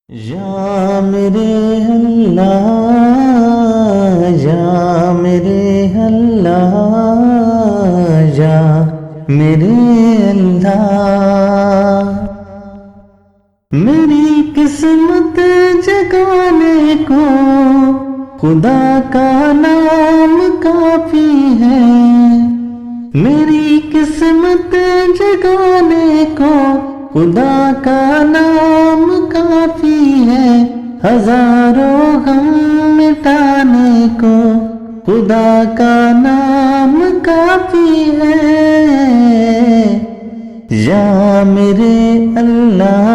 یا میرے اللہ، یا میرے اللہ، یا میرے اللہ، میری قسمت جگانے کو خدا کا نام کافی ہے، میری قسمت جگانے کو خدا کا نام کافی ہے، ہزاروں غم مٹانے کو خدا کا نام کافی ہے۔ یا میرے اللہ،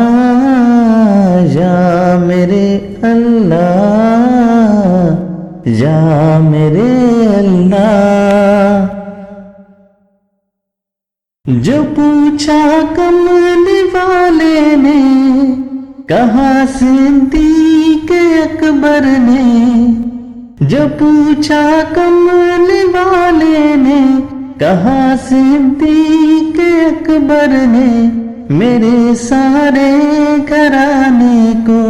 یا میرے اللہ، یا میرے اللہ، جو پوچھا کملی والے نے، کہا صدیق-e-akbar نے، جو پوچھا کملی والے نے، کہا صدیق-e-akbar نے، میرے سارے گھرانے کو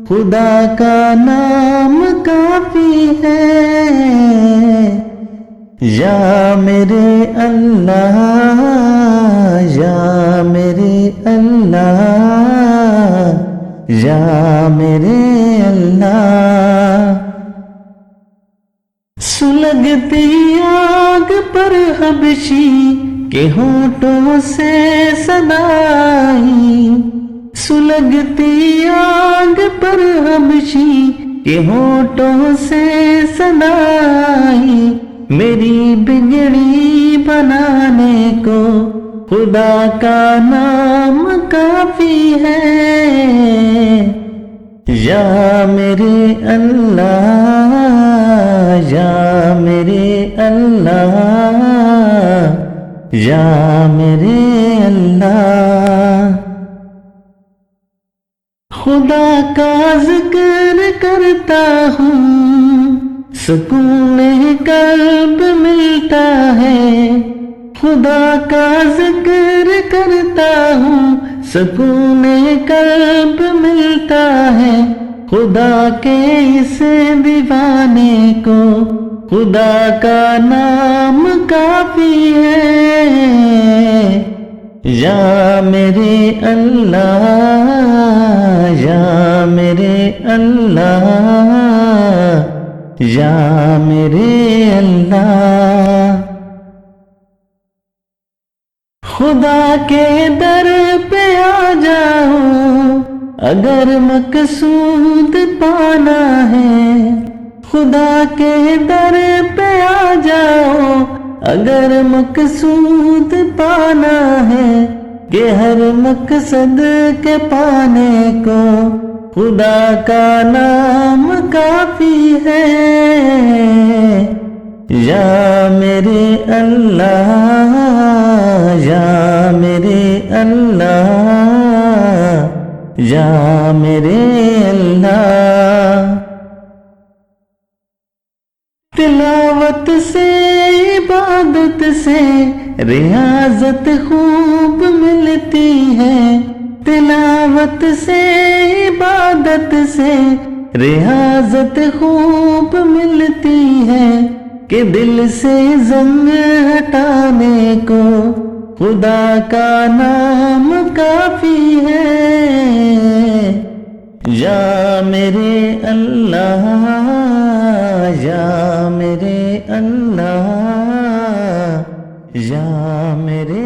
خدا کا نام کافی ہے۔ یا میرے اللہ، یا میرے اللہ، یا میرے اللہ، سلگتی آگ پر حبشی کے ہونٹوں سے صدا آئی، سلگتی آگ پر حبشی کے ہونٹوں سے صدا آئی، میری بگڑی بنانے کو خدا کا نام کافی ہے۔ یا میرے اللہ، یا میرے اللہ، یا میرے اللہ، خدا کا ذکر کرتا ہوں، سکون-e-qalb ملتا ہے، خدا کا ذکر کرتا ہوں، سکون-e-qalb ملتا ہے، خدا کے اس دیوانے کو خدا کا نام کافی ہے۔ یا میرے اللہ، یا میرے اللہ، یا میرے اللہ، خدا کے در پہ آ جاؤ اگر مقصود پانا ہے، خدا کے در پہ آ جاؤ اگر مقصود پانا ہے، کہ ہر مقصد کے پانے کو خدا کا نام کافی ہے۔ یا میرے اللہ، یا میرے اللہ، یا میرے اللہ، تلاوت سے عبادت سے ریاضت خوب ملتی ہے، تلاوت سے عبادت سے ریاضت خوب ملتی ہے، کہ دل سے زنگ ہٹانے کو خدا کا نام کافی ہے۔ یا میرے اللہ، یا میرے اللہ، یا میرے